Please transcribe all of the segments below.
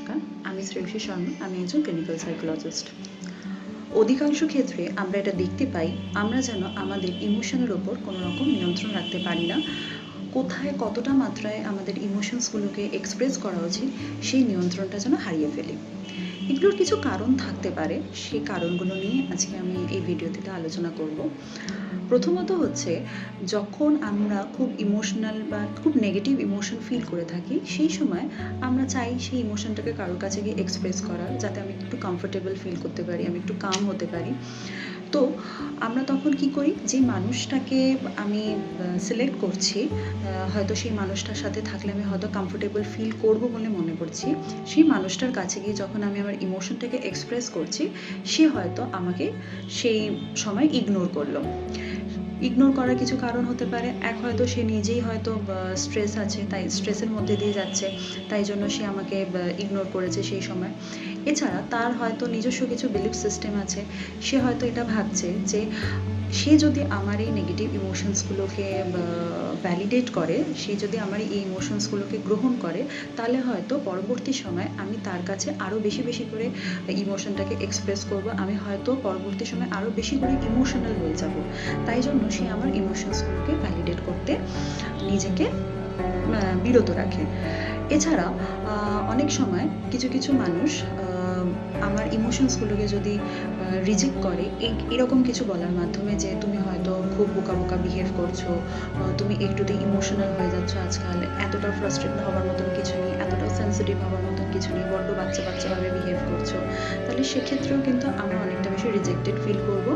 নমস্কার, আমি শ্রেয়সী শর্মা। আমি একজন ক্লিনিক্যাল সাইকোলজিস্ট। অধিকাংশ ক্ষেত্রে আমরা এটা দেখতে পাই, আমরা যেন আমাদের ইমোশনের ওপর কোনো রকম নিয়ন্ত্রণ রাখতে পারি না। কোথায় কতটা মাত্রায় আমাদের ইমোশনসগুলোকে এক্সপ্রেস করা উচিত, সেই নিয়ন্ত্রণটা যেন হারিয়ে ফেলি। এগুলোর কিছু কারণ থাকতে পারে, সেই কারণগুলো নিয়ে আজকে আমি এই ভিডিওটিতে আলোচনা করব। প্রথমত হচ্ছে, যখন আমরা খুব ইমোশনাল বা খুব নেগেটিভ ইমোশন ফিল করে থাকি, সেই সময় আমরা চাই সেই ইমোশনটাকে কারোর কাছে গিয়ে এক্সপ্রেস করার, যাতে আমি একটু কমফোর্টেবল ফিল করতে পারি, আমি একটু কাম হতে পারি। তো আমরা তখন কি করি, যে মানুষটাকে আমি সিলেক্ট করছি, হয়তো সেই মানুষটার সাথে থাকলে আমি হয়তো কমফোর্টেবল ফিল করব বলে মনে করছি, সেই মানুষটার কাছে গিয়ে যখন আমি আমার ইমোশনটাকে এক্সপ্রেস করছি, সে হয়তো আমাকে সেই সময় ইগনোর করলো। ইগনোর করার কিছু কারণ হতে পারে, এক হয়তো সে নিজেই হয়তো স্ট্রেস আছে, তাই স্ট্রেসের মধ্যে দিয়ে যাচ্ছে, তাই জন্য সে আমাকে ইগনোর করেছে সেই সময়। এছাড়া তার হয়তো নিজস্ব কিছু বিলিফ সিস্টেম আছে, সে হয়তো এটা ভাবছে যে সে যদি আমার এই নেগেটিভ ইমোশনসগুলোকে ভ্যালিডেট করে, সে যদি আমার এই ইমোশনসগুলোকে গ্রহণ করে, তাহলে হয়তো পরবর্তী সময় আমি তার কাছে আরও বেশি বেশি করে ইমোশনটাকে এক্সপ্রেস করব, আমি হয়তো পরবর্তী সময় আরও বেশি করে ইমোশনাল হয়ে যাব। তাই জন্য সে আমার ইমোশনসগুলোকে ভ্যালিডেট করতে নিজেকে বিরত রাখে। এছাড়া অনেক সময় কিছু কিছু মানুষ আমার ইমোশনসগুলোকে যদি রিজেক্ট করে এরকম কিছু বলার মাধ্যমে, যে তুমি হয়তো খুব বোকা বোকা বিহেভ করছো, তুমি একটুতেই ইমোশনাল হয়ে যাচ্ছ আজকাল, এতটা ফ্রাস্ট্রেট হওয়ার মতন কিছু নেই, এতটা সেন্সিটিভ হওয়ার মতন কিছু নেই, বড্ড বাচ্চা বাচ্চাভাবে বিহেভ করছো, তাহলে সেক্ষেত্রেও কিন্তু আমরা অনেকটা বেশি রিজেক্টেড ফিল করব,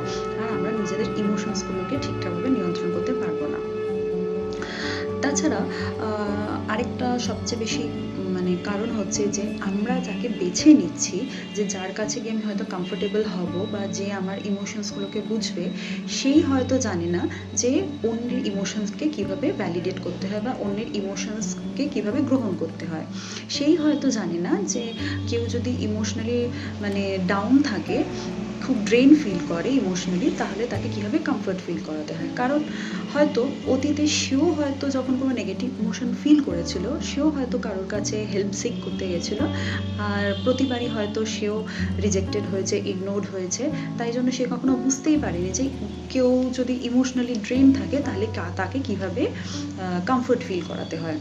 আর আমরা নিজেদের ইমোশনসগুলোকে ঠিকঠাকভাবে নিয়ন্ত্রণ করতে পারবো না। তাছাড়া আরেকটা সবচেয়ে বেশি কারণ হচ্ছে যে আমরা যাকে বেছে নিচ্ছি, যে যার কাছে গিয়ে আমি হয়তো কমফোর্টেবল হব বা যে আমার ইমোশনসগুলোকে বুঝবে, সেই হয়তো জানে না যে অন্যের ইমোশনসকে কিভাবে ভ্যালিডেট করতে হয় বা অন্যের ইমোশনসকে কিভাবে গ্রহণ করতে হয়। সেই হয়তো জানে না যে কেউ যদি ইমোশনালি ডাউন থাকে, খুব ড্রেন ফিল করে ইমোশনালি, তাহলে তাকে কীভাবে কমফর্ট ফিল করাতে হয়। কারণ হয়তো অতীতে সেও হয়তো যখন কোনো নেগেটিভ ইমোশন ফিল করেছিল, সেও হয়তো কারোর কাছে হেল্প সিক করতে গেছিলো, আর প্রতিবারই হয়তো সেও রিজেক্টেড হয়েছে, ইগনোরড হয়েছে, তাই জন্য সে কখনো বুঝতেই পারেনি যে কেউ যদি ইমোশনালি ড্রেন থাকে, তাহলে তাকে কীভাবে কমফর্ট ফিল করাতে হয়।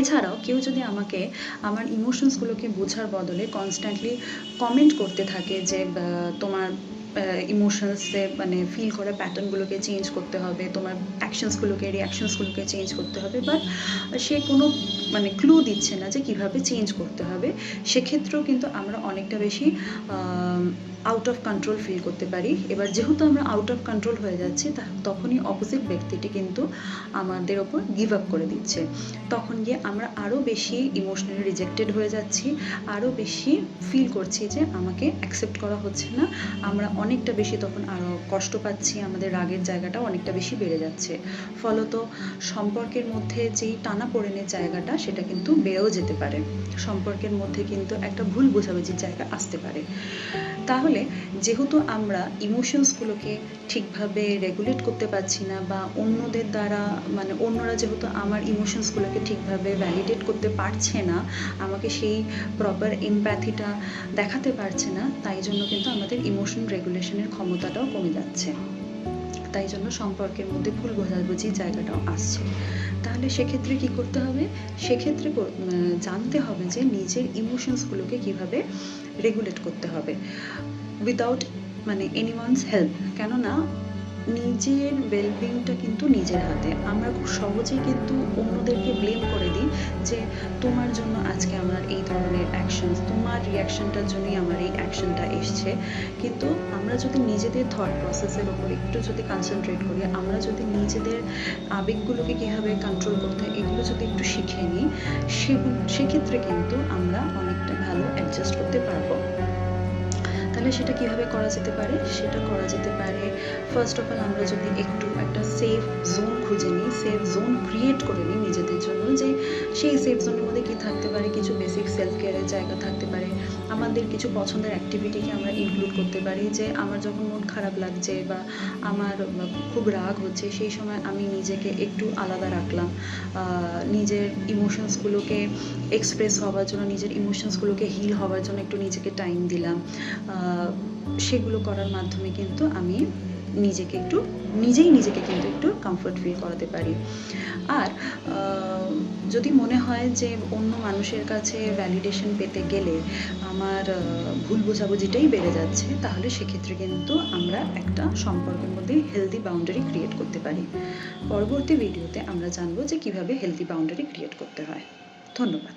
এছাড়াও কেউ যদি আমাকে আমার ইমোশনসগুলোকে বোঝার বদলে কনস্ট্যান্টলি কমেন্ট করতে থাকে যে তোমার ইমোশনসে ফিল করা প্যাটার্নগুলোকে চেঞ্জ করতে হবে, তোমার অ্যাকশনসগুলোকে রিয়াকশনসগুলোকে চেঞ্জ করতে হবে, বাট সে কোনো ক্লু দিচ্ছে না যে কিভাবে চেঞ্জ করতে হবে, সেক্ষেত্রেও কিন্তু আমরা অনেকটা বেশি আউট অফ কন্ট্রোল ফিল করতে পারি। এবার যেহেতু আমরা আউট অফ কন্ট্রোল হয়ে যাচ্ছি, তখনই অপোজিট ব্যক্তিটি কিন্তু আমাদের ওপর গিভ আপ করে দিচ্ছে। তখন গিয়ে আমরা আরও বেশি ইমোশনালি রিজেক্টেড হয়ে যাচ্ছি, আরও বেশি ফিল করছি যে আমাকে অ্যাকসেপ্ট করা হচ্ছে না, আমরা অনেকটা বেশি তখন আরও কষ্ট পাচ্ছি, আমাদের রাগের জায়গাটাও অনেকটা বেশি বেড়ে যাচ্ছে। ফলত সম্পর্কের মধ্যে যেই টানাপোড়েনের জায়গাটা, সেটা কিন্তু বেড়েও যেতে পারে, সম্পর্কের মধ্যে কিন্তু একটা ভুল বোঝাবুঝির জায়গা আসতে পারে। তাহলে যেহেতু আমরা ইমোশনসগুলোকে ঠিকভাবে রেগুলেট করতে পারছি না, বা অন্যদের দ্বারা অন্যরা যেহেতু আমার ইমোশনসগুলোকে ঠিকভাবে ভ্যালিডেট করতে পারছে না, আমাকে সেই প্রপার এমপ্যাথিটা দেখাতে পারছে না, তাই জন্য কিন্তু আমাদের ইমোশন রেগুলেশনের ক্ষমতাটাও কমে যাচ্ছে, তাই জন্য সম্পর্কের মধ্যে ভুল বোঝাবুঝির জায়গাটাও আসছে। তাহলে সেক্ষেত্রে কি করতে হবে? সেক্ষেত্রে জানতে হবে যে নিজের ইমোশনসগুলোকে কিভাবে রেগুলেট করতে হবে উইদাউট এনিওয়ানস হেল্প। কেননা নিজের ওয়েলবিংটা কিন্তু নিজের হাতে। আমরা খুব সহজেই কিন্তু অন্যদেরকে ব্লেম করে দিই যে তোমার জন্য আজকে আমার এই ধরনের অ্যাকশনস, তোমার রিয়াকশনটার জন্যই আমার এই অ্যাকশনটা এসছে। কিন্তু আমরা যদি নিজেদের থট প্রসেসের ওপর একটু যদি কনসেন্ট্রেট করি, আমরা যদি নিজেদের আবেগগুলোকে কীভাবে কন্ট্রোল করতে হয় এগুলো যদি একটু শিখে নিই, সেক্ষেত্রে কিন্তু আমরা অনেকটা ভালো অ্যাডজাস্ট করতে পারবো। তাহলে সেটা কীভাবে করা যেতে পারে? সেটা করা যেতে পারে, ফার্স্ট অফ অল আমরা যদি একটু একটা সেফ জোন খুঁজে নিই, সেফ জোন ক্রিয়েট করে নিই নিজেদের জন্য, যে সেই সেফ জোনের মধ্যে কী থাকতে পারে, কিছু বেসিক সেলফ কেয়ারের জায়গা থাকতে পারে, আমাদের কিছু পছন্দের অ্যাক্টিভিটিকে আমরা ইনক্লুড করতে পারি। যে আমার যখন মন খারাপ লাগছে বা আমার খুব রাগ হচ্ছে, সেই সময় আমি নিজেকে একটু আলাদা রাখলাম, নিজের ইমোশনসগুলোকে এক্সপ্রেস হওয়ার জন্য, নিজের ইমোশনসগুলোকে হিল হওয়ার জন্য একটু নিজেকে টাইম দিলাম। সেগুলো করার মাধ্যমে কিন্তু আমি নিজেকে কিন্তু একটু কমফোর্ট ফিল করাতে পারি। আর যদি মনে হয় যে অন্য মানুষের কাছে ভ্যালিডেশন পেতে গেলে আমার ভুল বোঝাবুঝিটাই বেড়ে যাচ্ছে, তাহলে সেক্ষেত্রে কিন্তু আমরা একটা সম্পর্কের মধ্যে হেলদি বাউন্ডারি ক্রিয়েট করতে পারি। পরবর্তী ভিডিওতে আমরা জানবো যে কিভাবে হেলদি বাউন্ডারি ক্রিয়েট করতে হয়। ধন্যবাদ।